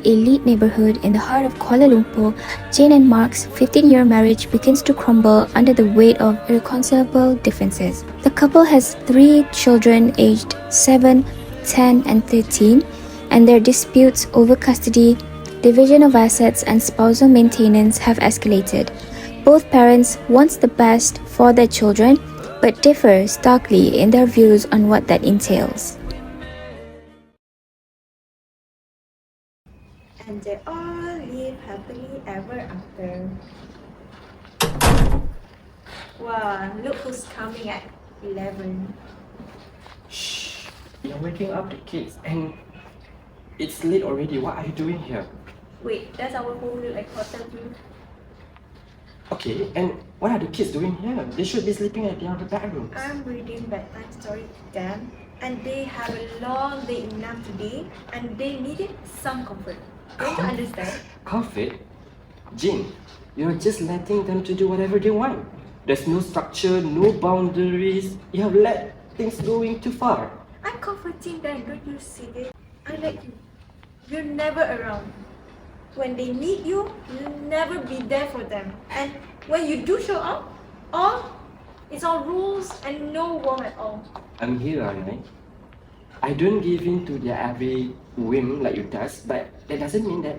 very elite neighborhood in the heart of Kuala Lumpur, Jane and Mark's 15-year marriage begins to crumble under the weight of irreconcilable differences. The couple has 3 children aged 7, 10, and 13, and their disputes over custody, division of assets, and spousal maintenance have escalated. Both parents want the best for their children, but differ starkly in their views on what that entails. And they all live happily ever after. Wow, look who's coming at 11. Shh! You're waking up the kids and it's late already. What are you doing here? Wait, does our home look like hotel view? Okay, and what are the kids doing here? They should be sleeping at the other bedrooms. I'm reading bedtime story to them, and they have a long day enough today, and they needed some comfort. Don't you understand? Comfort? Jane, you're just letting them to do whatever they want. There's no structure, no boundaries. You have let things going too far. I'm comforting them, don't you see it? I like you. You're never around. When they need you, you'll never be there for them. And when you do show up, it's all rules and no warmth at all. I'm here, aren't I? I don't give in to their every whim like you does, but that doesn't mean that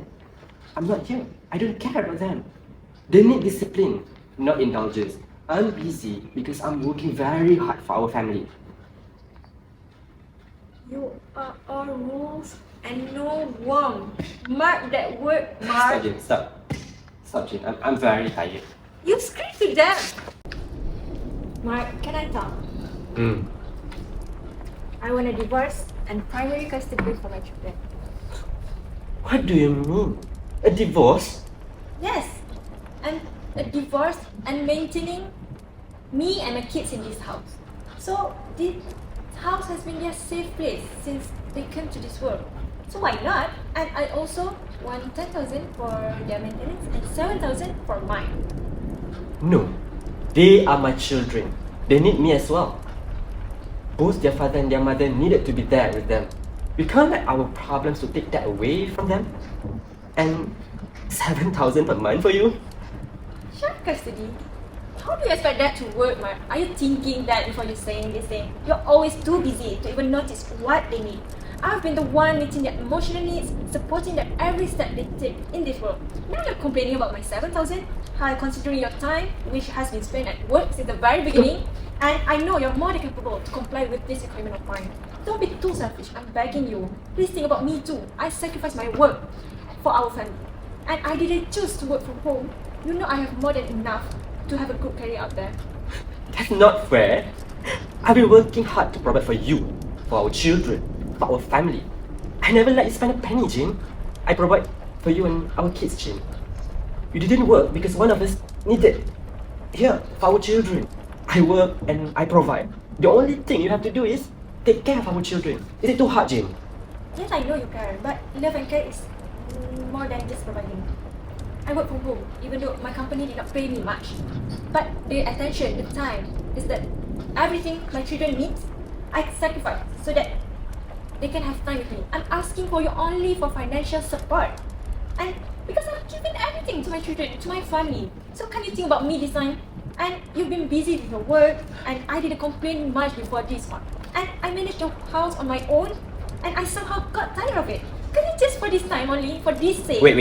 I'm not here. I don't care about them. They need discipline, not indulgence. I'm busy because I'm working very hard for our family. You are all rules and no warmth. Mark that word, Mark. Stop, Jane, stop. Stop, Jane. I'm very tired. You scream to them. Mark, can I talk? I want a divorce and primary custody for my children. What do you mean? A divorce? Yes, and a divorce and maintaining me and my kids in this house. So this house has been their safe place since they came to this world. So why not? And I also want 10,000 for their maintenance and 7,000 for mine. No. They are my children. They need me as well. Both their father and their mother needed to be there with them. We can't let our problems to take that away from them. And 7,000 per month for you? Shared custody? How do you expect that to work, Mark? Are you thinking that before you're saying this thing? You're always too busy to even notice what they need. I've been the one meeting their emotional needs, supporting them every step they take in this world. Now you're complaining about my 7,000? High considering your time, which has been spent at work since the very beginning. And I know you're more than capable to comply with this requirement of mine. Don't be too selfish, I'm begging you. Please think about me too. I sacrificed my work for our family. And I didn't choose to work from home. You know I have more than enough to have a good career out there. That's not fair. I've been working hard to provide for you, for our children, for our family. I never let you spend a penny, Jane. I provide for you and our kids, Jane. You didn't work because one of us needed. Here, for our children. I work and I provide. The only thing you have to do is take care of our children. Is it too hard, Jane? Yes, I know you care, but love and care is more than just providing. I work from home, even though my company did not pay me much. But the attention, the time, is that everything my children need, I sacrifice so that they can have time with me. I'm asking for you only for financial support. And because I'm giving everything to my children, to my family. So can you think about me this time? And you've been busy with your work, and I didn't complain much before this one. And I managed your house on my own, and I somehow got tired of it. Can you just for this time only, for this sake? Wait.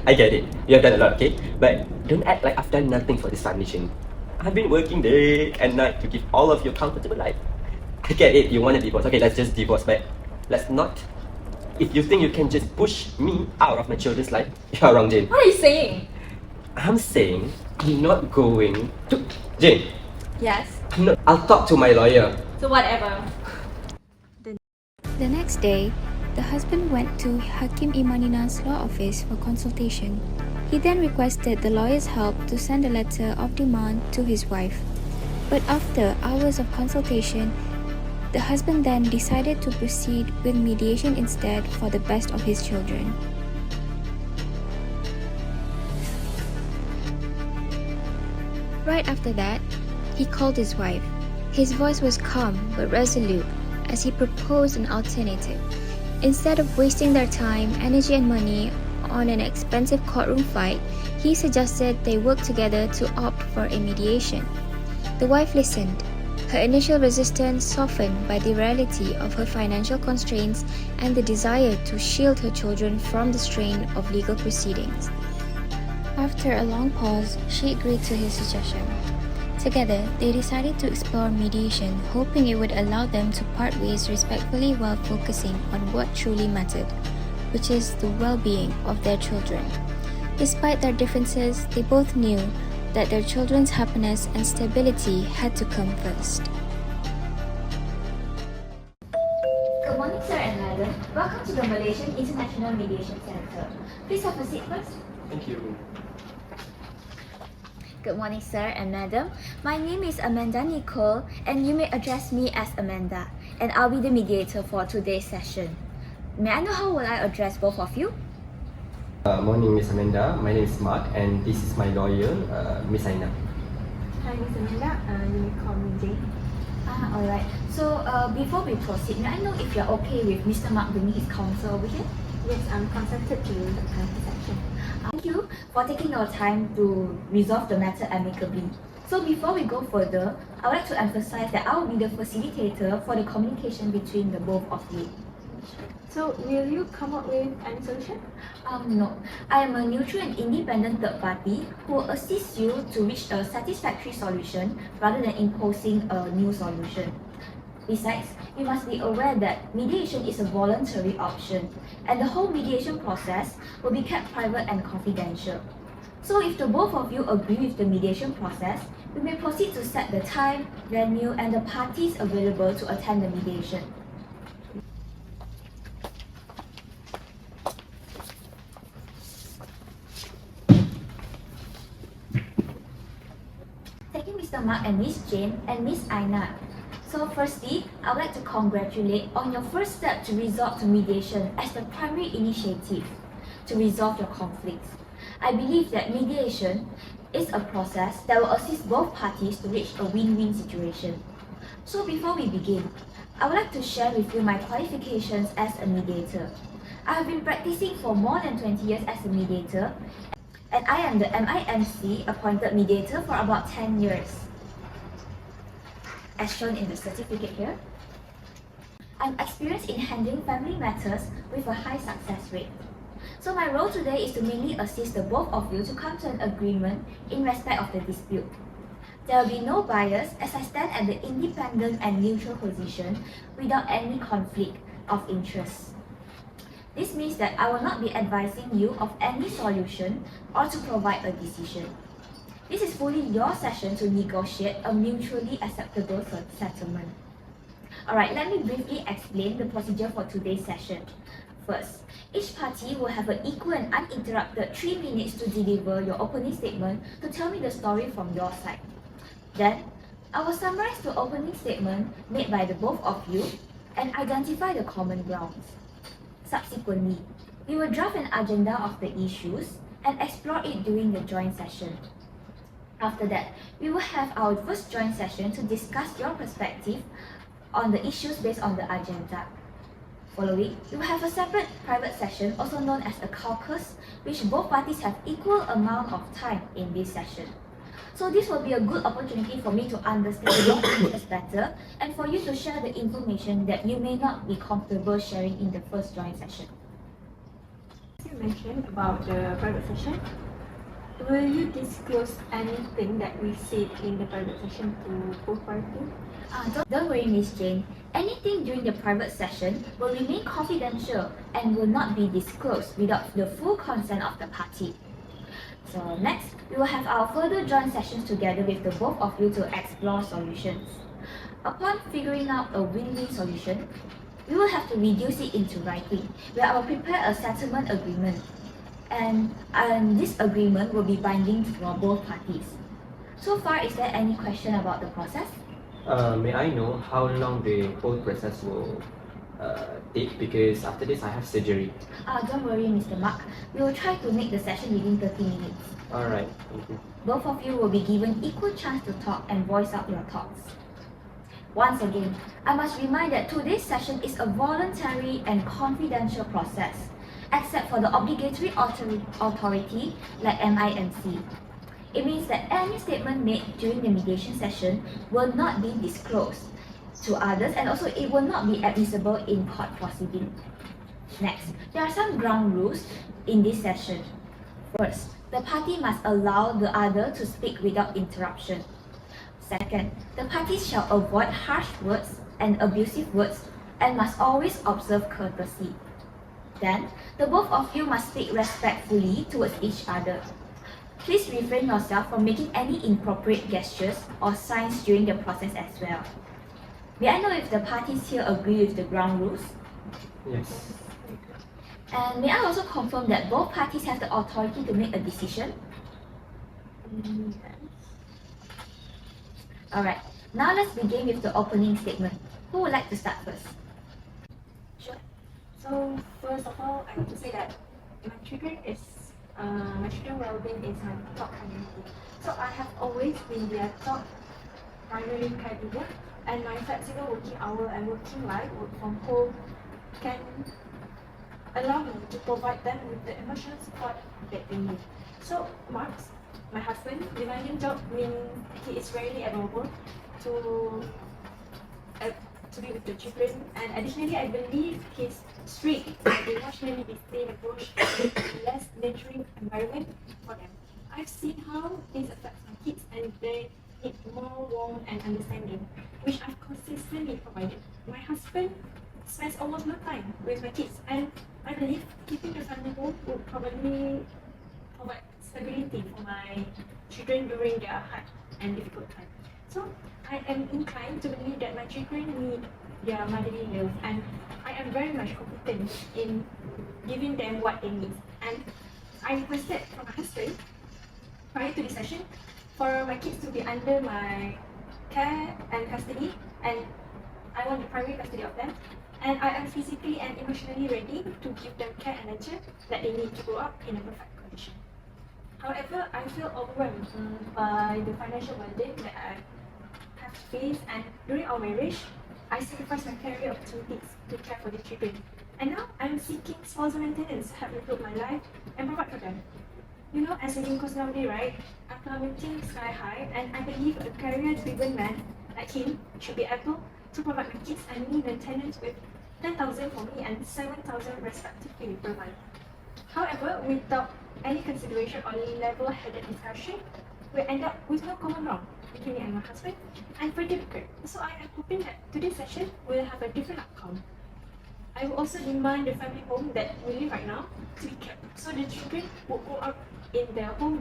I get it. You have done a lot, okay? But don't act like I've done nothing for this family, Jane. I've been working day and night to give all of you a comfortable life. I get it, you want a divorce. Okay, let's just divorce, but let's not. If you think you can just push me out of my children's life, you're wrong, Jane. What are you saying? I'm saying I'm not going to... Jane, Yes. I'll talk to my lawyer. So whatever. The next day, the husband went to Hakim Imanina's law office for consultation. He then requested the lawyer's help to send a letter of demand to his wife. But after hours of consultation, the husband then decided to proceed with mediation instead for the best of his children. Right after that, he called his wife. His voice was calm but resolute as he proposed an alternative. Instead of wasting their time, energy, and money on an expensive courtroom fight, he suggested they work together to opt for a mediation. The wife listened, her initial resistance softened by the reality of her financial constraints and the desire to shield her children from the strain of legal proceedings. After a long pause, she agreed to his suggestion. Together, they decided to explore mediation, hoping it would allow them to part ways respectfully while focusing on what truly mattered, which is the well-being of their children. Despite their differences, they both knew that their children's happiness and stability had to come first. Good morning, sir and madam. Welcome to the Malaysian International Mediation Center. Please have a seat first. Thank you. Good morning, sir and madam. My name is Amanda Nicole, and you may address me as Amanda, and I'll be the mediator for today's session. May I know how will I address both of you? Morning, Miss Amanda. My name is Mark, and this is my lawyer, Miss Aina. Hi, Miss Amanda. You may call me Jane. Alright. So, before we proceed, may I know if you're okay with Mr. Mark bringing his counsel over here? Yes, I'm consented to the current section. Thank you for taking your time to resolve the matter amicably. So before we go further, I would like to emphasize that I will be the facilitator for the communication between the both of you. So, will you come up with any solution? No. I am a neutral and independent third party who will assist you to reach a satisfactory solution rather than imposing a new solution. Besides, you must be aware that mediation is a voluntary option, and the whole mediation process will be kept private and confidential. So if the both of you agree with the mediation process, we may proceed to set the time, venue, and the parties available to attend the mediation. Thank you, Mr. Mark and Miss Jane and Miss Aina. So firstly, I would like to congratulate on your first step to resort to mediation as the primary initiative to resolve your conflicts. I believe that mediation is a process that will assist both parties to reach a win-win situation. So before we begin, I would like to share with you my qualifications as a mediator. I have been practicing for more than 20 years as a mediator, and I am the MIMC appointed mediator for about 10 years. As shown in the certificate here, I'm experienced in handling family matters with a high success rate. So my role today is to mainly assist the both of you to come to an agreement in respect of the dispute. There will be no bias as I stand at the independent and neutral position without any conflict of interest. This means that I will not be advising you of any solution or to provide a decision. This is fully your session to negotiate a mutually acceptable settlement. Alright, let me briefly explain the procedure for today's session. First, each party will have an equal and uninterrupted 3 minutes to deliver your opening statement to tell me the story from your side. Then, I will summarize the opening statement made by the both of you and identify the common grounds. Subsequently, we will draft an agenda of the issues and explore it during the joint session. After that, we will have our first joint session to discuss your perspective on the issues based on the agenda. Following, we will have a separate private session, also known as a caucus, which both parties have equal amount of time in this session. So this will be a good opportunity for me to understand your interests better and for you to share the information that you may not be comfortable sharing in the first joint session. As you mentioned about the private session, will you disclose anything that we said in the private session to both parties? Don't worry, Miss Jane. Anything during the private session will remain confidential and will not be disclosed without the full consent of the party. So next, we will have our further joint sessions together with the both of you to explore solutions. Upon figuring out a win-win solution, we will have to reduce it into writing, where I will prepare a settlement agreement. And this agreement will be binding for both parties. So far, is there any question about the process? May I know how long the whole process will take? Because after this I have surgery. Don't worry, Mr. Mark. We will try to make the session within 30 minutes. Alright, thank you. Both of you will be given equal chance to talk and voice out your thoughts. Once again, I must remind that today's session is a voluntary and confidential process, except for the obligatory authority like MIMC. It means that any statement made during the mediation session will not be disclosed to others, and also it will not be admissible in court proceeding. Next, there are some ground rules in this session. First, the party must allow the other to speak without interruption. Second, the parties shall avoid harsh words and abusive words and must always observe courtesy. Then, the both of you must speak respectfully towards each other. Please refrain yourself from making any inappropriate gestures or signs during the process as well. May I know if the parties here agree with the ground rules? Yes. And may I also confirm that both parties have the authority to make a decision? Alright, now let's begin with the opening statement. Who would like to start first? Sure. So first of all, I want to say that my children well-being is my top priority. So I have always been their top primary caregiver, and my flexible working hour and working life, work from home, can allow me to provide them with the emotional support that they need. So Marks, my husband, demanding job means he is rarely available to be with the children, and additionally I believe his strict and emotionally disciplined approach is a less nurturing environment for them. I've seen how this affects my kids, and they need more warmth and understanding, which I've consistently provided. My husband spends almost no time with my kids, and I believe keeping the family home would probably provide stability for my children during their hard and difficult time. So I am inclined to believe that my children need their motherly love, and I am very much competent in giving them what they need. And I requested from my husband prior to this session for my kids to be under my care and custody, and I want the primary custody of them. And I am physically and emotionally ready to give them care and nurture that they need to grow up in a perfect condition. However, I feel overwhelmed by the financial burden that I have to face, and during our marriage, I sacrificed my career opportunities to care for the children. And now I'm seeking spousal maintenance to help improve my life and provide for them. You know, as an income nowadays, right, I'm plummeting sky high, and I believe a career-driven man like him should be able to provide my kids and me maintenance with 10,000 for me and 7,000 respectively per month. However, without any consideration or level-headed discussion, we end up with no common ground between me and my husband, and very difficult. So I am hoping that today's session will have a different outcome. I will also demand the family home that we live right now to be kept, so the children will grow up in their home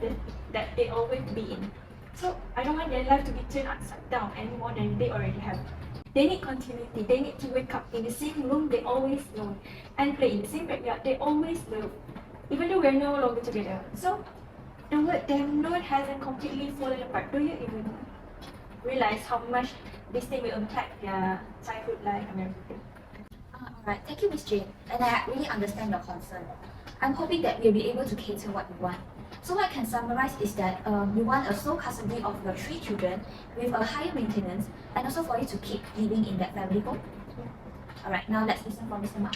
that they always be in. So I don't want their life to be turned upside down any more than they already have. They need continuity. They need to wake up in the same room they always know, and play in the same backyard they always love, even though we're no longer together. So the word them known hasn't completely fallen apart. Do you even realize how much this thing will impact their childhood life and everything? Alright, thank you, Miss Jane, and I really understand your concern. I'm hoping that we'll be able to cater what you want. So what I can summarize is that you want a sole custody of your 3 children with a higher maintenance, and also for you to keep living in that family home. Alright, now let's listen from Mr. Mark.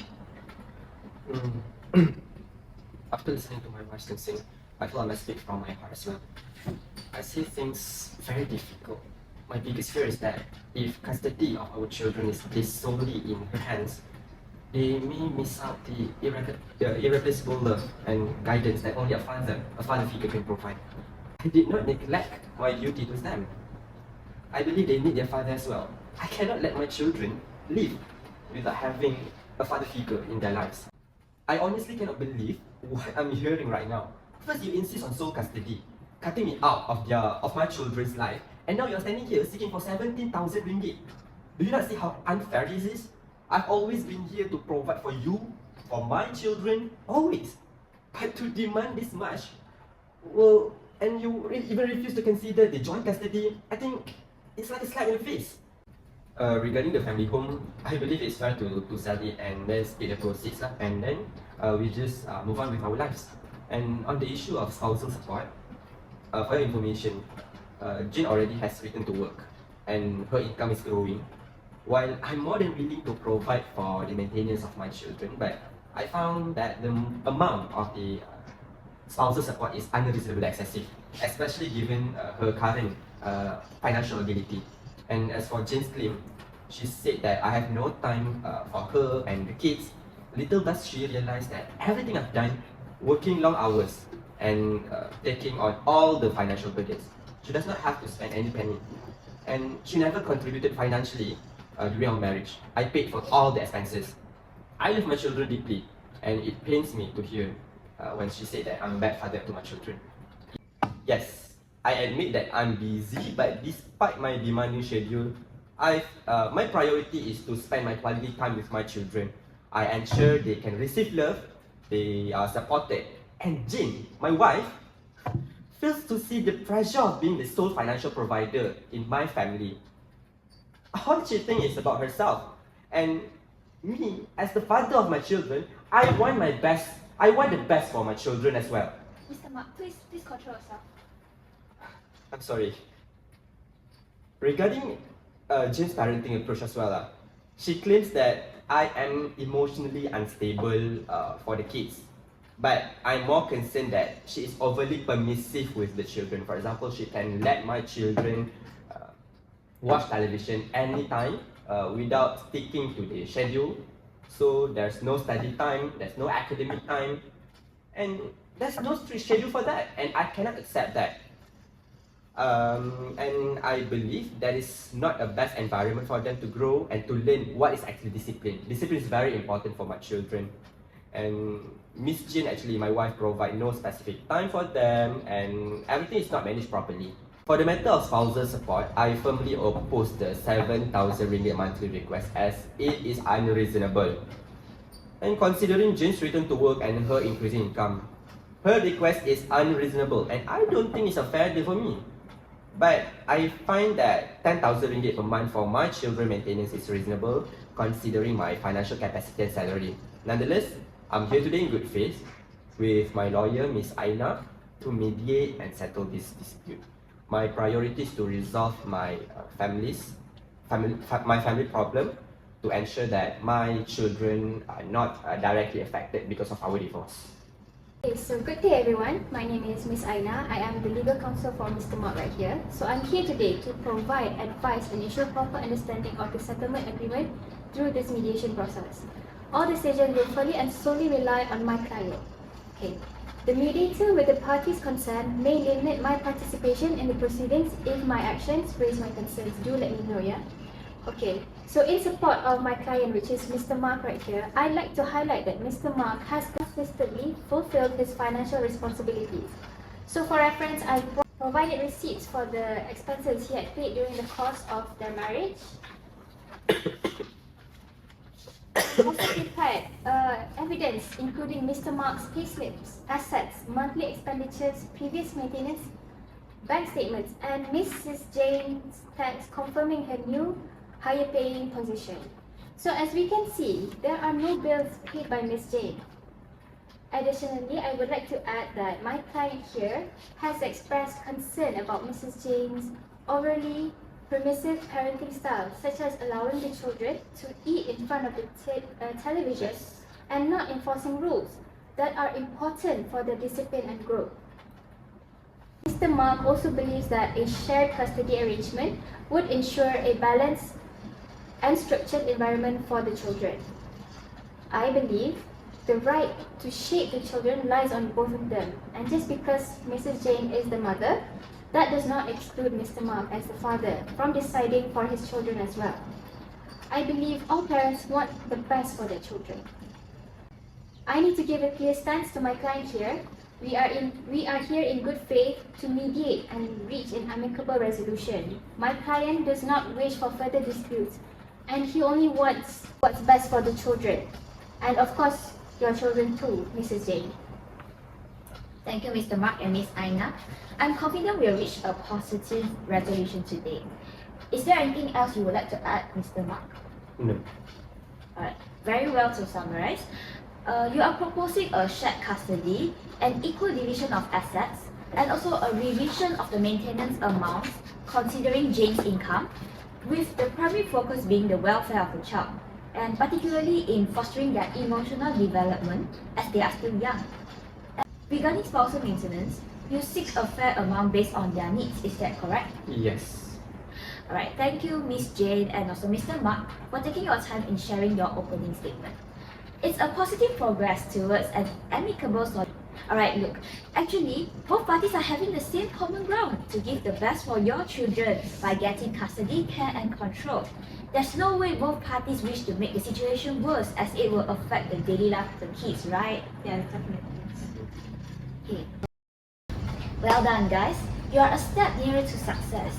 After listening to my wife's concern, I feel I must speak from my heart as well. I see things very difficult. My biggest fear is that if custody of our children is placed solely in her hands, they may miss out the irreplaceable love and guidance that only a father figure can provide. I did not neglect my duty to them. I believe they need their father as well. I cannot let my children live without having a father figure in their lives. I honestly cannot believe what I'm hearing right now. First, you insist on sole custody, cutting me out of my children's life, and now you're standing here seeking for 17,000 ringgit. Do you not see how unfair this is? I've always been here to provide for you, for my children, always. But to demand this much, well, and you even refuse to consider the joint custody, I think it's like a slap in the face. Regarding the family home, I believe it's fair to sell it and then split the proceeds, and then we just move on with our lives. And on the issue of spousal support, for your information, Jane already has returned to work, and her income is growing. While I'm more than willing to provide for the maintenance of my children, but I found that the amount of the spousal support is unreasonably excessive, especially given her current financial ability. And as for Jane's claim, she said that I have no time for her and the kids. Little does she realize that everything I've done, working long hours and taking on all the financial burdens, she does not have to spend any penny. And she never contributed financially during our marriage. I paid for all the expenses. I love my children deeply, and it pains me to hear when she said that I'm a bad father to my children. Yes, I admit that I'm busy, but despite my demanding schedule, my priority is to spend my quality time with my children. I ensure they can receive love, they are supported, and Jane, my wife, feels to see the pressure of being the sole financial provider in my family. All she thinks is about herself, and me, as the father of my children, I want my best. I want the best for my children as well. Mr. Mark, please control yourself. I'm sorry. Regarding Jane's parenting approach as well, she claims that I am emotionally unstable for the kids. But I'm more concerned that she is overly permissive with the children. For example, she can let my children watch television anytime without sticking to the schedule. So there's no study time, there's no academic time, and there's no strict schedule for that, and I cannot accept that. And I believe that is not a best environment for them to grow and to learn what is actually discipline. Discipline is very important for my children. And Miss Jane, actually, my wife, provide no specific time for them, and everything is not managed properly. For the matter of spousal support, I firmly oppose the 7,000 ringgit monthly request as it is unreasonable. And considering Jane's return to work and her increasing income, her request is unreasonable, and I don't think it's a fair deal for me. But I find that 10,000 ringgit per month for my children maintenance is reasonable considering my financial capacity and salary. Nonetheless, I'm here today in good faith with my lawyer, Miss Aina, to mediate and settle this dispute. My priority is to resolve my family problem to ensure that my children are not directly affected because of our divorce. Okay, so good day everyone. My name is Miss Aina. I am the legal counsel for Mr. Mark right here. So I'm here today to provide advice and ensure proper understanding of the settlement agreement through this mediation process. All decisions will fully and solely rely on my client. Okay. The mediator, with the parties concerned, may limit my participation in the proceedings if my actions raise my concerns. Do let me know, yeah? Okay, so in support of my client, which is Mr. Mark right here, I'd like to highlight that Mr. Mark has consistently fulfilled his financial responsibilities. So for reference, I provided receipts for the expenses he had paid during the course of their marriage. Also prepared evidence including Mr. Mark's payslips, assets, monthly expenditures, previous maintenance, bank statements, and Mrs. Jane's tax confirming her new higher paying position. So as we can see, there are no bills paid by Ms. Jane. Additionally, I would like to add that my client here has expressed concern about Mrs. Jane's overly permissive parenting style, such as allowing the children to eat in front of the television and not enforcing rules that are important for their discipline and growth. Mr. Mark also believes that a shared custody arrangement would ensure a balanced and structured environment for the children. I believe the right to shape the children lies on both of them, and just because Mrs. Jane is the mother, that does not exclude Mr. Mark as the father from deciding for his children as well. I believe all parents want the best for their children. I need to give a clear stance to my client here. We are here in good faith to mediate and reach an amicable resolution. My client does not wish for further disputes, and he only wants what's best for the children. And of course, your children too, Mrs. Jane. Thank you, Mr. Mark and Miss Aina. I'm confident we'll reach a positive resolution today. Is there anything else you would like to add, Mr. Mark? No. Alright, very well to summarize. You are proposing a shared custody, an equal division of assets, and also a revision of the maintenance amounts considering Jane's income, with the primary focus being the welfare of the child, and particularly in fostering their emotional development as they are still young. Regarding spousal maintenance, you seek a fair amount based on their needs, is that correct? Yes. Alright, thank you Miss Jane and also Mr. Mark for taking your time in sharing your opening statement. It's a positive progress towards an amicable solution. Alright, look, actually, both parties are having the same common ground to give the best for your children by getting custody, care and control. There's no way both parties wish to make the situation worse as it will affect the daily life of the kids, right? Yes, definitely. Okay. Well done guys, you are a step nearer to success.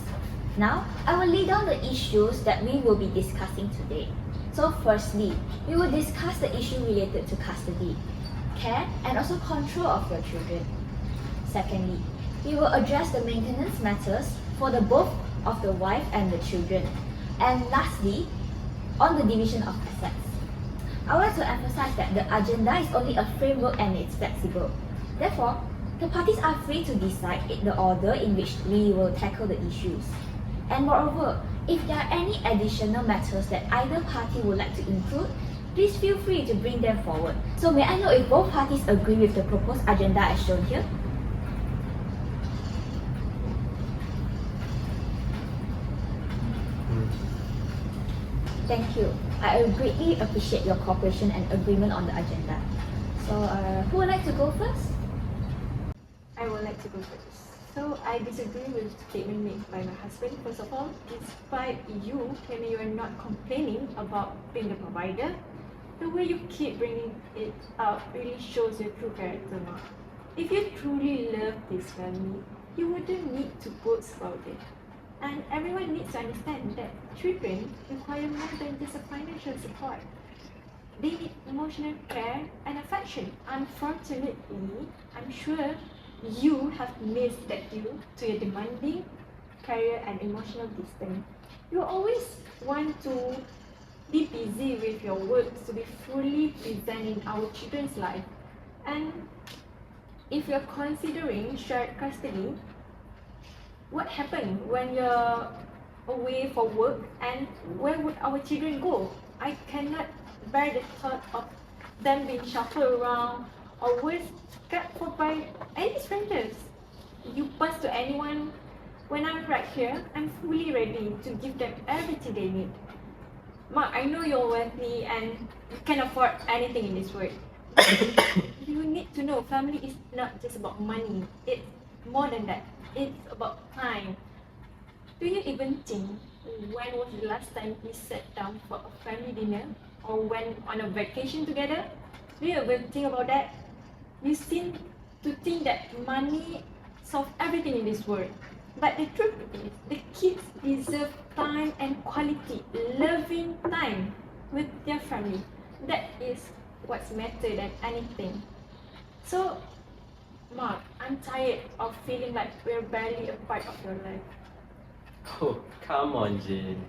Now, I will lay down the issues that we will be discussing today. So firstly, we will discuss the issue related to custody, care and also control of your children. Secondly, we will address the maintenance matters for the both of the wife and the children. And lastly, on the division of assets. I would like to emphasize that the agenda is only a framework and it's flexible. Therefore, the parties are free to decide the order in which we will tackle the issues. And moreover, if there are any additional matters that either party would like to include, please feel free to bring them forward. So may I know if both parties agree with the proposed agenda as shown here? Thank you. I greatly appreciate your cooperation and agreement on the agenda. So, who would like to go first? I would like to go first. So I disagree with the statement made by my husband. First of all, despite you claiming you are not complaining about being the provider, the way you keep bringing it up really shows your true character, Mark. If you truly love this family, you wouldn't need to boast about it. And everyone needs to understand that children require more than just a financial support. They need emotional care and affection. Unfortunately, I'm sure you have missed that due to your demanding career and emotional distance. You always want to be busy with your work to be fully present in our children's life. And if you're considering shared custody, what happens when you're away for work and where would our children go? I cannot bear the thought of them being shuffled around or worse, cared for by any strangers. You pass to anyone. When I'm right here, I'm fully ready to give them everything they need. Mark, I know you're wealthy and you can afford anything in this world. You need to know family is not just about money. It's more than that. It's about time. Do you even think when was the last time we sat down for a family dinner or went on a vacation together? Do you ever think about that? You seem to think that money solves everything in this world. But the truth is, the kids deserve time and quality, loving time with their family. That is what's better than anything. So, Mark, I'm tired of feeling like we're barely a part of your life. Oh, come on, Jane.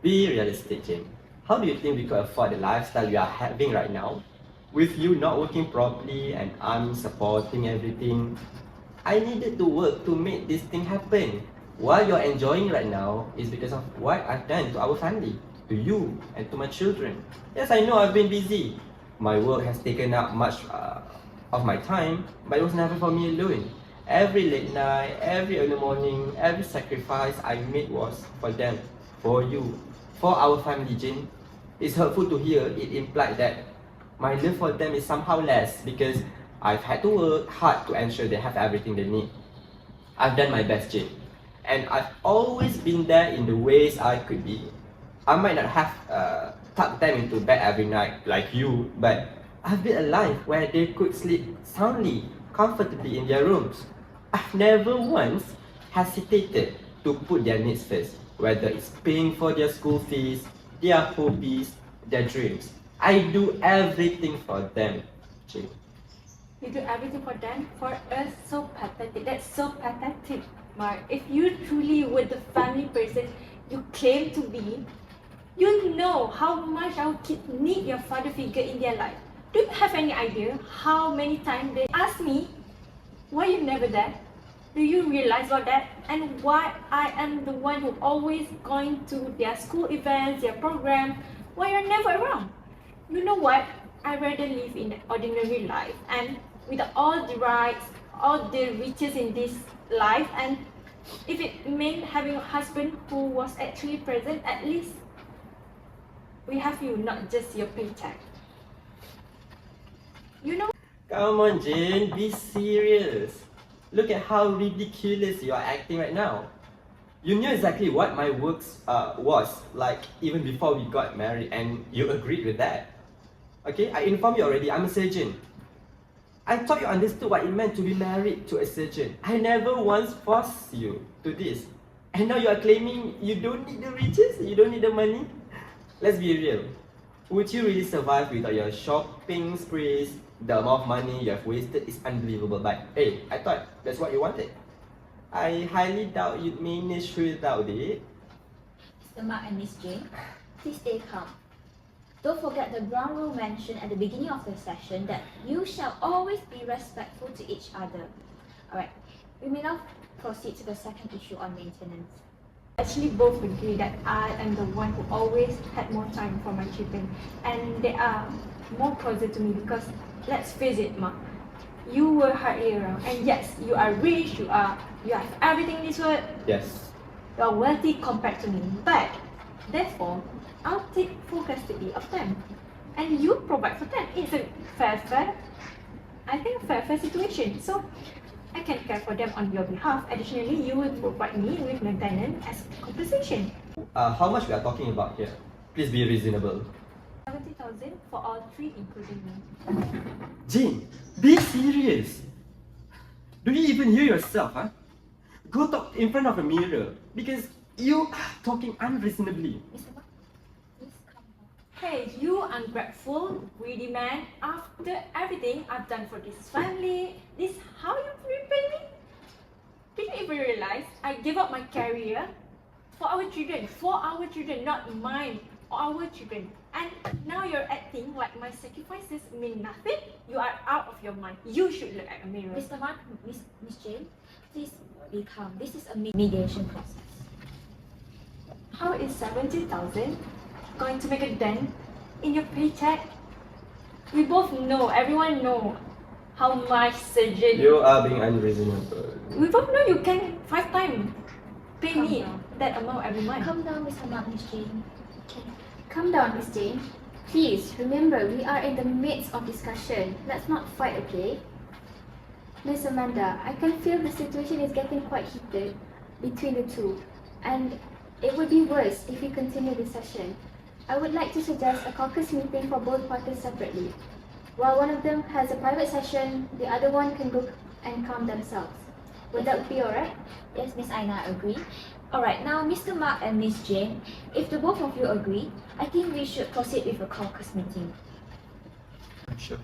Be realistic, Jane. How do you think we could afford the lifestyle we are having right now? With you not working properly and I'm supporting everything, I needed to work to make this thing happen. What you're enjoying right now is because of what I've done to our family, to you and to my children. Yes, I know I've been busy. My work has taken up much of my time, but it was never for me alone. Every late night, every early morning, every sacrifice I made was for them, for you, for our family, Jane. It's hurtful to hear it implied that my love for them is somehow less because I've had to work hard to ensure they have everything they need. I've done my best, Jane, and I've always been there in the ways I could be. I might not have tucked them into bed every night like you, but I've built a life where they could sleep soundly, comfortably in their rooms. I've never once hesitated to put their needs first, whether it's paying for their school fees, their hobbies, their dreams. I do everything for them, Jane. You do everything for them? For us, so pathetic. That's so pathetic, Mark. If you truly were the family person you claim to be, you know how much our kids need your father figure in their life. Do you have any idea how many times they ask me, why you never there? Do you realize about that? And why I am the one who always going to their school events, their program, why you're never around? You know what? I rather live in an ordinary life and with all the rights, all the riches in this life, and if it meant having a husband who was actually present, at least we have you, not just your paycheck. You know? Come on, Jane, be serious. Look at how ridiculous you are acting right now. You knew exactly what my works was like even before we got married, and you agreed with that. Okay, I informed you already, I'm a surgeon. I thought you understood what it meant to be married to a surgeon. I never once forced you to this. And now you are claiming you don't need the riches, you don't need the money. Let's be real. Would you really survive without your shopping sprees? The amount of money you have wasted is unbelievable. But hey, I thought that's what you wanted. I highly doubt you'd manage without it. Mr. Mark and Miss Jane, please stay calm. Don't forget the ground rule mentioned at the beginning of the session that you shall always be respectful to each other. Alright, we may now proceed to the second issue on maintenance. Actually both agree that I am the one who always had more time for my children, and they are more closer to me because let's face it, Ma, you were hardly around, and yes, you are rich, you have everything in this world, Yes. you are wealthy compared to me, but therefore I'll take full custody of them and you provide for them. It's a fair situation, so I can care for them on your behalf. Additionally, you will provide me with maintenance as compensation. How much we are talking about here? Please be reasonable. 70,000 for all three, including me. Jane, be serious. Do you even hear yourself, huh? Go talk in front of a mirror because you are talking unreasonably. Mr. Mark, please come down. Hey, you ungrateful, greedy man. After everything I've done for this family, this how you repay me? Did you even realize I gave up my career for our children, not mine, our children. And now you're acting like my sacrifices mean nothing? You are out of your mind. You should look at a mirror. Mr. Mark, Miss Jane, please be calm. This is a mediation process. How is 70,000 going to make a dent in your paycheck? We both know, everyone know how much surgery. You are being unreasonable. We both know you can 5 times pay Calm me down. that amount every month. Calm down, Mr. Mark, Miss Jane. Okay. Calm down, Miss Jane. Please, remember, we are in the midst of discussion. Let's not fight, okay? Miss Amanda, I can feel the situation is getting quite heated between the two. And it would be worse if we continue this session. I would like to suggest a caucus meeting for both parties separately. While one of them has a private session, the other one can go and calm themselves. Would that be alright? Yes, Miss Aina, I agree. Alright, now Mr. Mark and Miss Jane, if the both of you agree, I think we should proceed with a caucus meeting. Sure.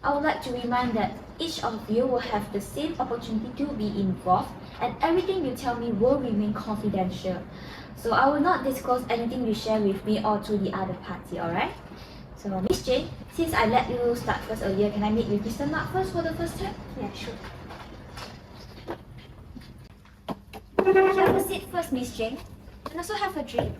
I would like to remind that each of you will have the same opportunity to be involved, and everything you tell me will remain confidential. So I will not disclose anything you share with me or to the other party, alright? So Miss Jane, since I let you start first earlier, can I meet with Mr. Mark first for the first time? Yeah, sure. Have a seat first, Miss Jane, and also have a drink.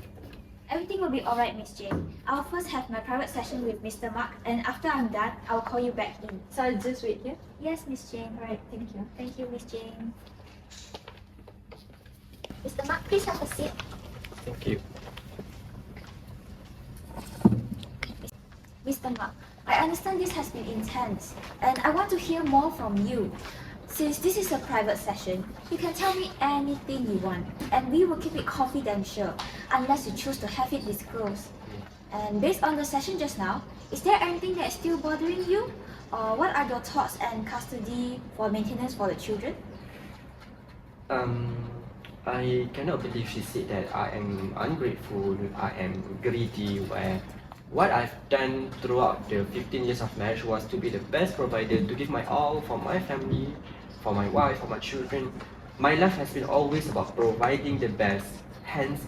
Everything will be alright, Miss Jane. I'll first have my private session with Mr. Mark, and after I'm done, I'll call you back in. So I'll just wait here. Yes, Miss Jane. Alright, thank you. Thank you, Miss Jane. Mr. Mark, please have a seat. Thank you. Mr. Mark, I understand this has been intense, and I want to hear more from you. Since this is a private session, you can tell me anything you want, and we will keep it confidential unless you choose to have it disclosed. And based on the session just now, is there anything that is still bothering you? Or what are your thoughts and custody for maintenance for the children? I cannot believe she said that I am ungrateful, I am greedy, where what I've done throughout the 15 years of marriage was to be the best provider, to give my all for my family, for my wife, for my children. My life has been always about providing the best, hence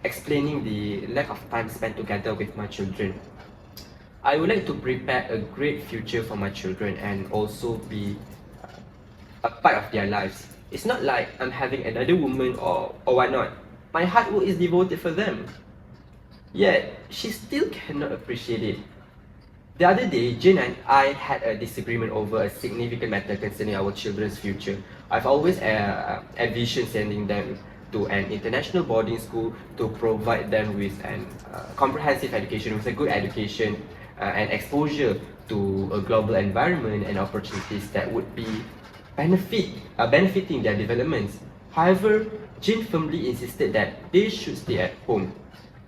explaining the lack of time spent together with my children. I would like to prepare a great future for my children and also be a part of their lives. It's not like I'm having another woman or whatnot. My hard work is devoted for them. Yet, she still cannot appreciate it. The other day, Jane and I had a disagreement over a significant matter concerning our children's future. I've always envisioned sending them to an international boarding school to provide them with an comprehensive education, with a good education and exposure to a global environment and opportunities that would be benefiting their developments. However, Jane firmly insisted that they should stay at home,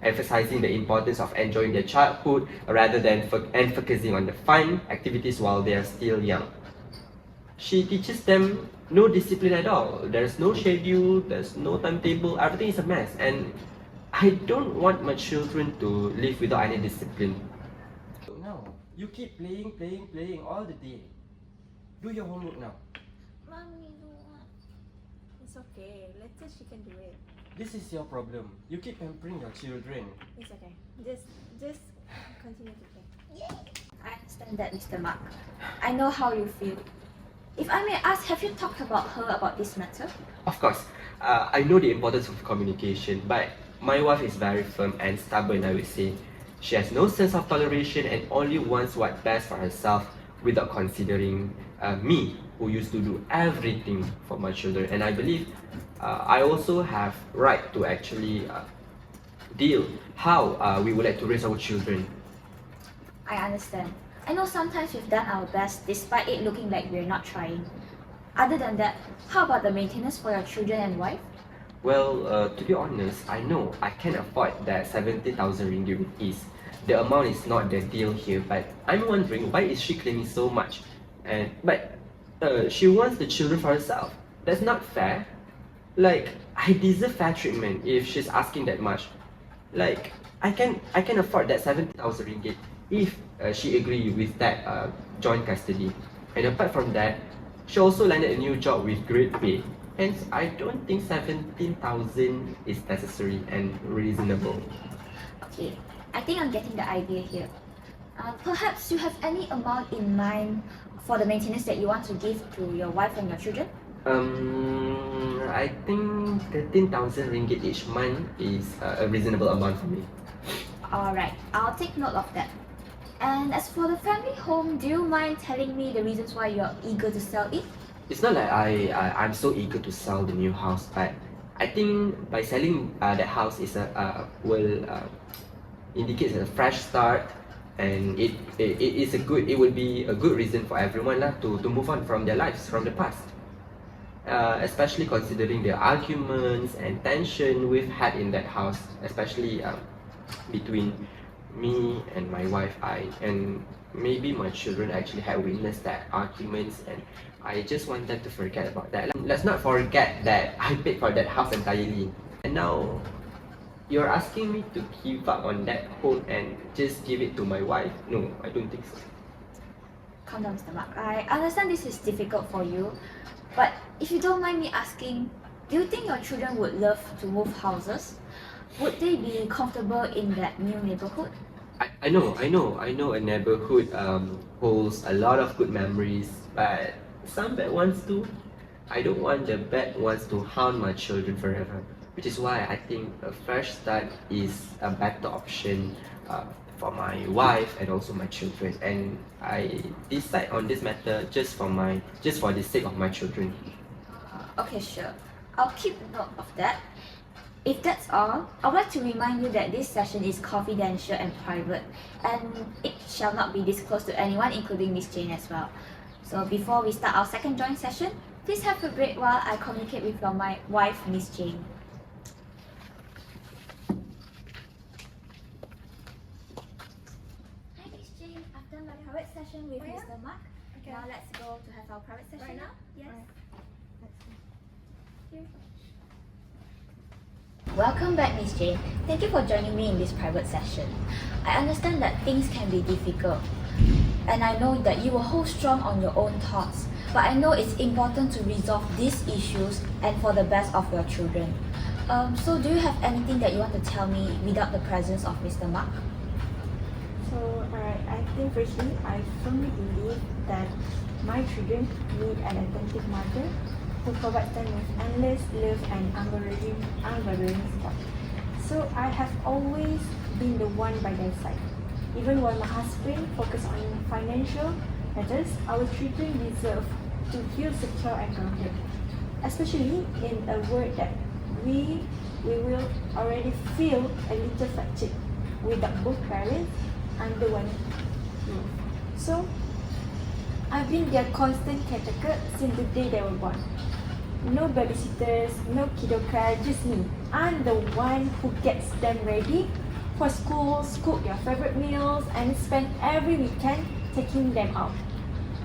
emphasizing the importance of enjoying their childhood rather than focusing on the fun activities while they are still young. She teaches them no discipline at all. There's no schedule, there's no timetable, everything is a mess. And I don't want my children to live without any discipline. Now, you keep playing all the day. Do your homework now. Mommy, don't want. It's okay. Later she can do it. This is your problem. You keep pampering your children. It's okay. Just continue to play. I understand that, Mr. Mark. I know how you feel. If I may ask, have you talked about her about this matter? Of course, I know the importance of communication, but my wife is very firm and stubborn, I would say. She has no sense of toleration and only wants what's best for herself without considering me, who used to do everything for my children. And I believe I also have right to actually deal how we would like to raise our children. I understand. I know sometimes we've done our best despite it looking like we're not trying. Other than that, how about the maintenance for your children and wife? Well, to be honest, I know I can afford that 70,000 ringgit with ease. The amount is not the deal here, but I'm wondering why is she claiming so much? But she wants the children for herself. That's not fair. Like, I deserve fair treatment if she's asking that much. Like, I can afford that 70,000 ringgit if she agree with that joint custody. And apart from that, she also landed a new job with great pay. Hence, I don't think 17,000 is necessary and reasonable. Okay, I think I'm getting the idea here. Perhaps you have any amount in mind for the maintenance that you want to give to your wife and your children? I think 13,000 ringgit each month is a reasonable amount for me. Alright, I'll take note of that. And as for the family home, do you mind telling me the reasons why you're eager to sell it? It's not like I'm so eager to sell the new house, but I think by selling that house will indicate a fresh start, and it will be a good reason for everyone to move on from their lives from the past. Especially considering the arguments and tension we've had in that house, especially between me and my wife, and maybe my children actually had witnessed that arguments, and I just want them to forget about that. Let's not forget that I paid for that house entirely, and now you're asking me to give up on that home and just give it to my wife? No, I don't think so. Calm down, Mr. Mark. I understand this is difficult for you, but if you don't mind me asking, do you think your children would love to move houses? Would they be comfortable in that new neighborhood? I know a neighborhood holds a lot of good memories, but some bad ones too. I don't want the bad ones to haunt my children forever, which is why I think a fresh start is a better option for my wife and also my children. And I decide on this matter just for the sake of my children. Okay, sure. I'll keep note of that. If that's all, I would like to remind you that this session is confidential and private, and it shall not be disclosed to anyone, including Miss Jane as well. So before we start our second joint session, please have a break while I communicate with your wife, Miss Jane. Hi, Miss Jane. I've done my private session with Mr. Mark. Okay. Now let's go to have our private session. Right now? Yes. Right. Here. Welcome back, Miss Jane. Thank you for joining me in this private session. I understand that things can be difficult, and I know that you will hold strong on your own thoughts, but I know it's important to resolve these issues and for the best of your children. So do you have anything that you want to tell me without the presence of Mr. Mark? So, alright, I think firstly, I firmly believe that my children need an attentive mother who provides them with endless love and unwavering support. So I have always been the one by their side. Even while my husband focuses on financial matters, our children deserve to feel secure and grounded, especially in a world that we will already feel a little fractured without both parents under one roof. So I've been their constant caretaker since the day they were born. No babysitters, no kiddo care, just me. I'm the one who gets them ready for school, cook their favorite meals, and spend every weekend taking them out.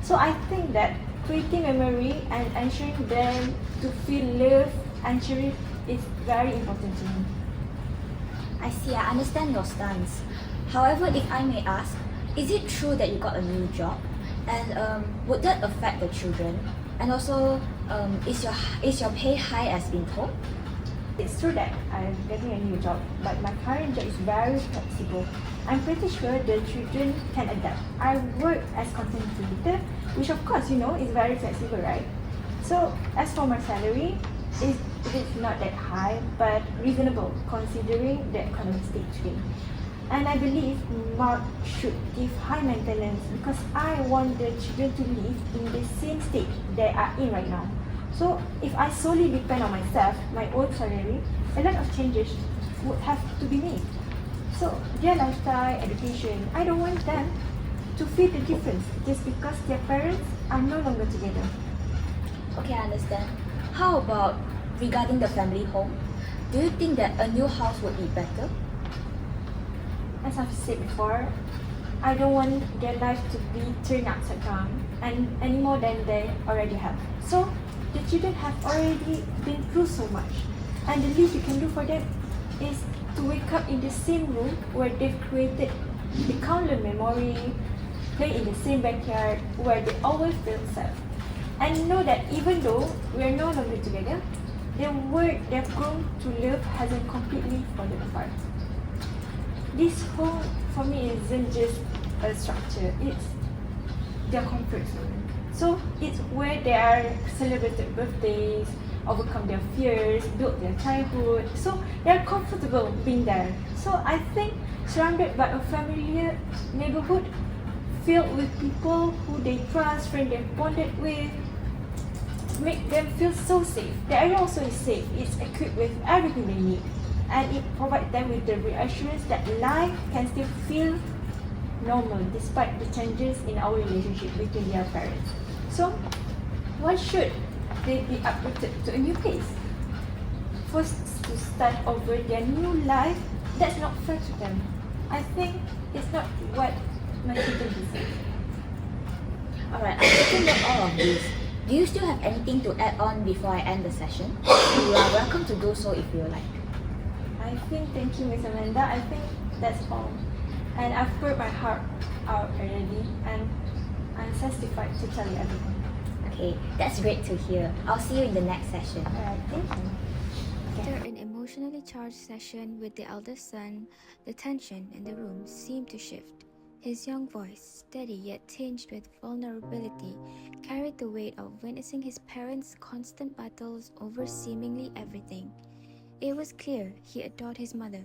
So I think that creating memory and ensuring them to feel loved and cherished is very important to me. I see, I understand your stance. However, if I may ask, is it true that you got a new job? And would that affect the children? And also, is your pay high as been told? It's true that I'm getting a new job, but my current job is very flexible. I'm pretty sure the children can adapt. I work as content creator, which of course, is very flexible, right? So as for my salary, it is not that high, but reasonable considering the economic state today. And I believe Mark should give high maintenance because I want the children to live in the same state they are in right now. So if I solely depend on myself, my own salary, a lot of changes would have to be made. So their lifestyle, education, I don't want them to feel the difference just because their parents are no longer together. Okay, I understand. How about regarding the family home? Do you think that a new house would be better? As I've said before, I don't want their life to be turned upside down and any more than they already have. So the children have already been through so much, and the least you can do for them is to wake up in the same room where they've created the countless memory, play in the same backyard where they always feel safe, and know that even though we're no longer together, the world they've grown to love hasn't completely fallen apart. This home for me isn't just a structure, it's their comfort zone. So it's where they are celebrated birthdays, overcome their fears, build their childhood. So they're comfortable being there. So I think surrounded by a familiar neighborhood filled with people who they trust, friends they've bonded with, make them feel so safe. The area also is safe. It's equipped with everything they need. And it provides them with the reassurance that life can still feel normal despite the changes in our relationship between their parents. So, why should they be uprooted to a new place? Forced to start over their new life, that's not fair to them. I think it's not what my children deserve. Alright, I've taken note all of this. Do you still have anything to add on before I end the session? You are welcome to do so if you like. I think, thank you, Miss Amanda. I think that's all. And I've poured my heart out already, and I'm satisfied to tell you everything. Okay, that's great to hear. I'll see you in the next session. Alright, thank you. After an emotionally charged session with the eldest son, the tension in the room seemed to shift. His young voice, steady yet tinged with vulnerability, carried the weight of witnessing his parents' constant battles over seemingly everything. It was clear he adored his mother.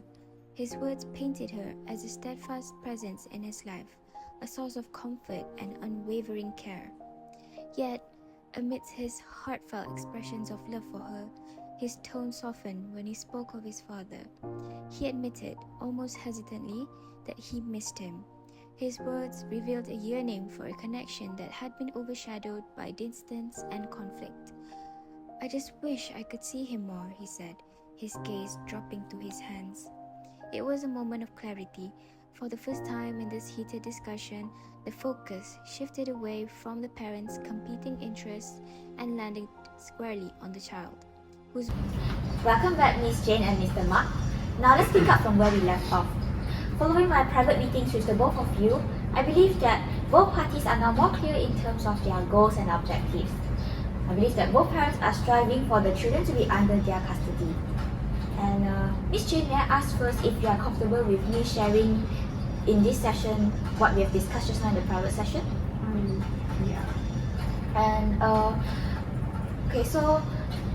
His words painted her as a steadfast presence in his life, a source of comfort and unwavering care. Yet, amidst his heartfelt expressions of love for her, his tone softened when he spoke of his father. He admitted, almost hesitantly, that he missed him. His words revealed a yearning for a connection that had been overshadowed by distance and conflict. "I just wish I could see him more," he said, his gaze dropping to his hands. It was a moment of clarity. For the first time in this heated discussion, the focus shifted away from the parents' competing interests and landed squarely on the child, whose Welcome back, Miss Jane and Mr. Mark. Now let's pick up from where we left off. Following my private meetings with the both of you, I believe that both parties are now more clear in terms of their goals and objectives. I believe that both parents are striving for the children to be under their custody. And Miss Jane, may I ask first if you are comfortable with me sharing in this session what we have discussed just now in the private session? Yeah. And okay, so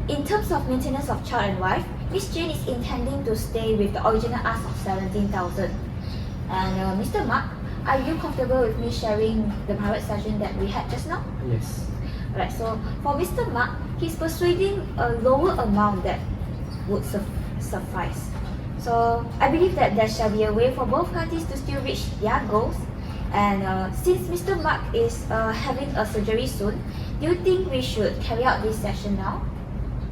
in terms of maintenance of child and wife, Miss Jane is intending to stay with the original ask of 17,000. And Mr. Mark, are you comfortable with me sharing the private session that we had just now? Yes. Alright, so for Mr. Mark, he's persuading a lower amount that would suffice. So I believe that there shall be a way for both parties to still reach their goals. And since Mr. Mark is having a surgery soon, do you think we should carry out this session now?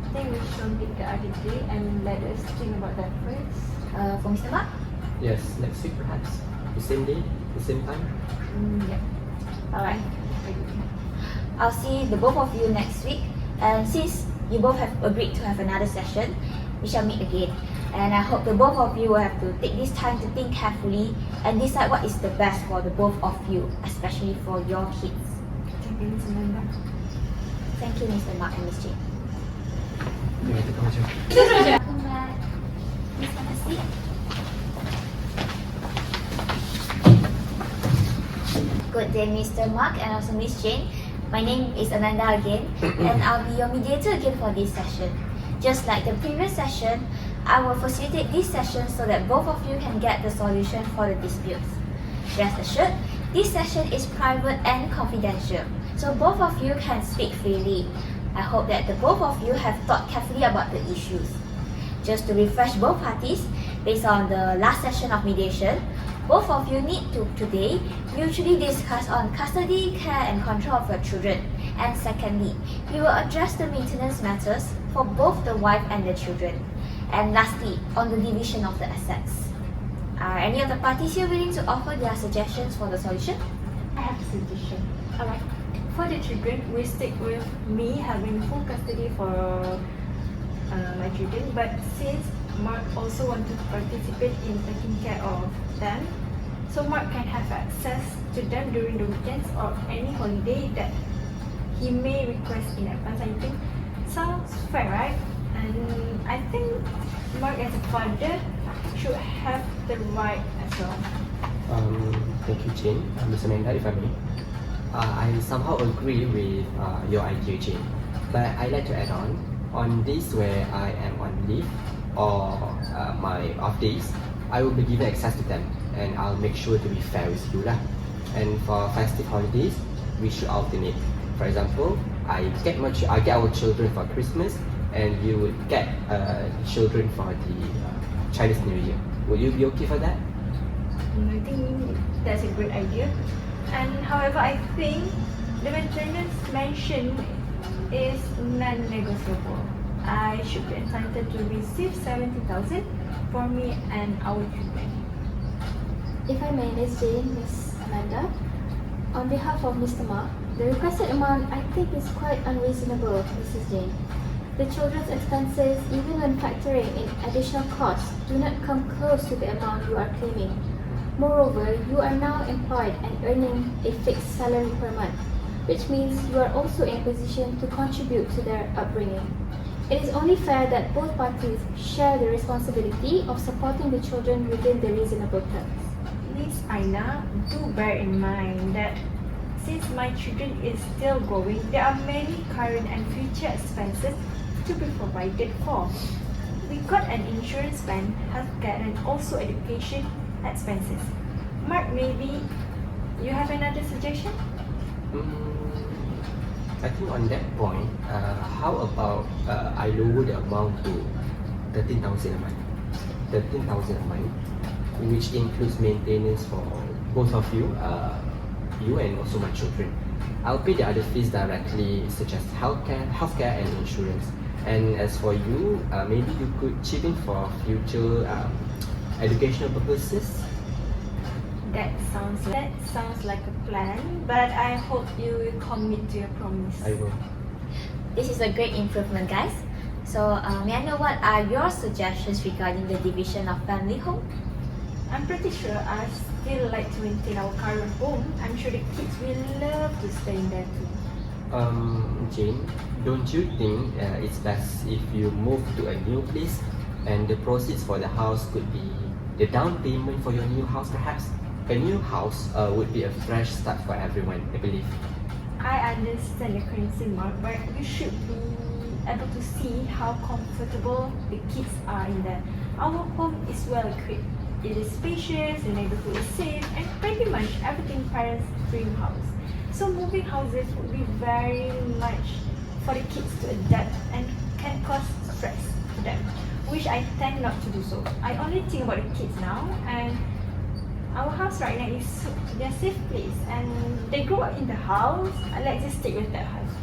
I think we should meet the other day and let us think about that first. For Mr. Mark? Yes, next week perhaps. The same day, the same time. Yeah. Alright. I'll see the both of you next week. And since you both have agreed to have another session, we shall meet again. And I hope the both of you will have to take this time to think carefully and decide what is the best for the both of you, especially for your kids. Thank you, Ms. Amanda. Thank you, Mr. Mark and Miss Jane. Welcome back. Miss Vanessa. Good day, Mr. Mark and also Miss Jane. My name is Amanda again, and I'll be your mediator again for this session. Just like the previous session, I will facilitate this session so that both of you can get the solution for the disputes. Rest assured, this session is private and confidential, so both of you can speak freely. I hope that the both of you have thought carefully about the issues. Just to refresh both parties, based on the last session of mediation, both of you need to today mutually discuss on custody, care and control of your children. And secondly, we will address the maintenance matters for both the wife and the children. And lastly, on the division of the assets. Are any of the parties here willing to offer their suggestions for the solution? I have a suggestion. Alright. For the children, we stick with me having full custody for my children. But since Mark also wanted to participate in taking care of them, so Mark can have access to them during the weekends or any holiday that he may request in advance. I think sounds fair, right? And I think Mark as a father should have the right as well. Thank you, Jane. Miss Amanda, if I may. I somehow agree with your idea, Jane. But I'd like to add on this where I am on leave or my off days, I will be given access to them and I'll make sure to be fair with you lah. And for festive holidays, we should alternate. For example, I get our children for Christmas and you would get children for the Chinese New Year. Will you be okay for that? I think that's a great idea. And however, I think the maintenance mentioned is non-negotiable. I should be entitled to receive 70,000 for me and our children. If I may, Ms. Jane, Ms. Amanda, on behalf of Mr. Mark, the requested amount I think is quite unreasonable, Mrs. Jane. The children's expenses, even when factoring in additional costs, do not come close to the amount you are claiming. Moreover, you are now employed and earning a fixed salary per month, which means you are also in a position to contribute to their upbringing. It is only fair that both parties share the responsibility of supporting the children within the reasonable terms. Miss Aina, do bear in mind that since my children is still growing, there are many current and future expenses to be provided for. We got an insurance plan, healthcare and also education expenses. Mark, maybe you have another suggestion? I think on that point, how about I lower the amount to 13,000 a month. 13,000 a month, which includes maintenance for both of you, you and also my children. I'll pay the other fees directly, such as healthcare and insurance. And as for you, maybe you could chip in for future educational purposes. That sounds like a plan, but I hope you will commit to your promise. I will. This is a great improvement, guys. So, may I know what are your suggestions regarding the division of family home? I'm pretty sure I still like to maintain our current home. I'm sure the kids will love to stay in there too. Jane, don't you think it's best if you move to a new place and the proceeds for the house could be the down payment for your new house perhaps? A new house would be a fresh start for everyone, I believe. I understand your concern, Mark, but you should be able to see how comfortable the kids are in there. Our home is well equipped. It is spacious, the neighborhood is safe, and pretty much everything parents dream house. So moving houses would be very much for the kids to adapt and can cause stress to them, which I tend not to do so. I only think about the kids now, and our house right now is their safe place, and they grow up in the house. Let's just stick with that house.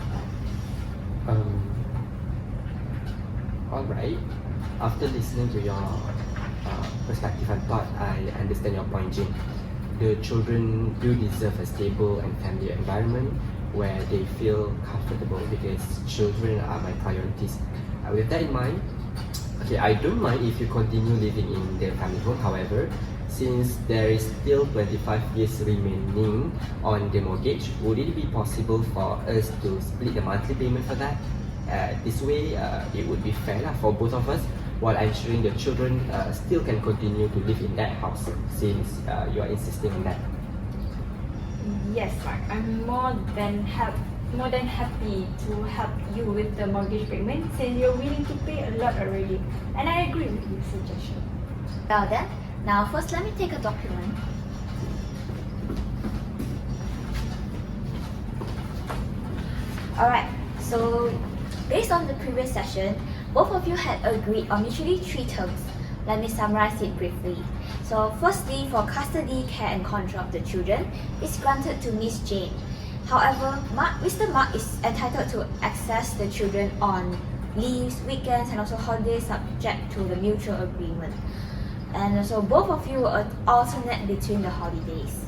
Alright. After listening to your perspective and thought, I understand your point, Jane. The children do deserve a stable and family environment where they feel comfortable, because children are my priorities. With that in mind, okay, I don't mind if you continue living in the family home. However, since there is still 25 years remaining on the mortgage, would it be possible for us to split the monthly payment for that? This way, it would be fair for both of us, while ensuring the children still can continue to live in that house, since you are insisting on that. Yes, Mark. I'm more than happy to help you with the mortgage payment, since you're willing to pay a lot already, and I agree with your suggestion. Well then, now first let me take a document. Alright, so based on the previous session, both of you had agreed on mutually 3 terms. Let me summarize it briefly. So firstly, for custody, care and control of the children, it's granted to Miss Jane. However, Mr. Mark is entitled to access the children on leaves, weekends, and also holidays subject to the mutual agreement. And so both of you will alternate between the holidays.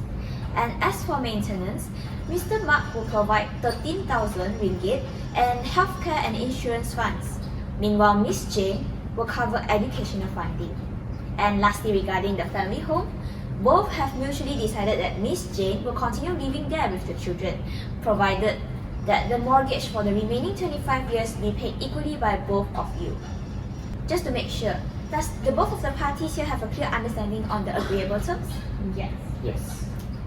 And as for maintenance, Mr. Mark will provide 13,000 ringgit and healthcare and insurance funds. Meanwhile, Miss Jane will cover educational funding. And lastly, regarding the family home, both have mutually decided that Miss Jane will continue living there with the children, provided that the mortgage for the remaining 25 years be paid equally by both of you. Just to make sure, does the both of the parties here have a clear understanding on the agreeable terms? Yes. Yes.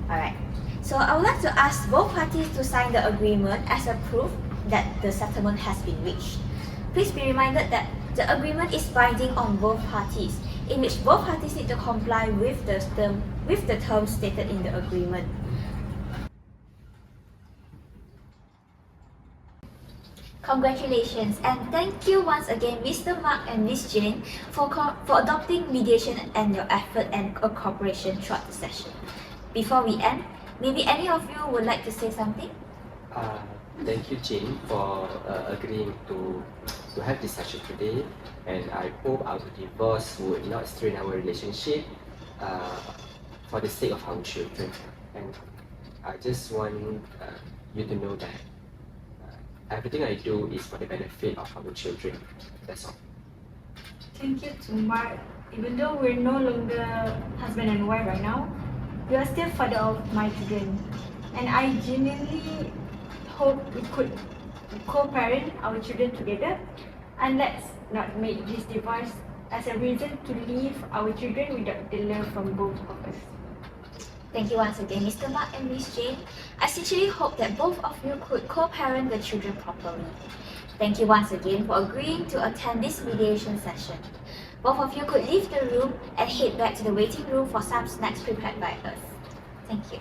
Alright. So I would like to ask both parties to sign the agreement as a proof that the settlement has been reached. Please be reminded that the agreement is binding on both parties, in which both parties need to comply with the terms stated in the agreement. Congratulations, and thank you once again, Mr. Mark and Miss Jane, for adopting mediation and your effort and cooperation throughout the session. Before we end, maybe any of you would like to say something? Thank you, Jane, for agreeing to have this session today, and I hope our divorce would not strain our relationship for the sake of our children. And I just want you to know that everything I do is for the benefit of our children. That's all. Thank you to Mark. Even though we're no longer husband and wife right now, you are still father of my children. And I genuinely hope we could co-parent our children together, and let's not make this divorce as a reason to leave our children without the love from both of us. Thank you once again, Mr. Mark and Miss Jane. I sincerely hope that both of you could co-parent the children properly. Thank you once again for agreeing to attend this mediation session. Both of you could leave the room and head back to the waiting room for some snacks prepared by us. Thank you.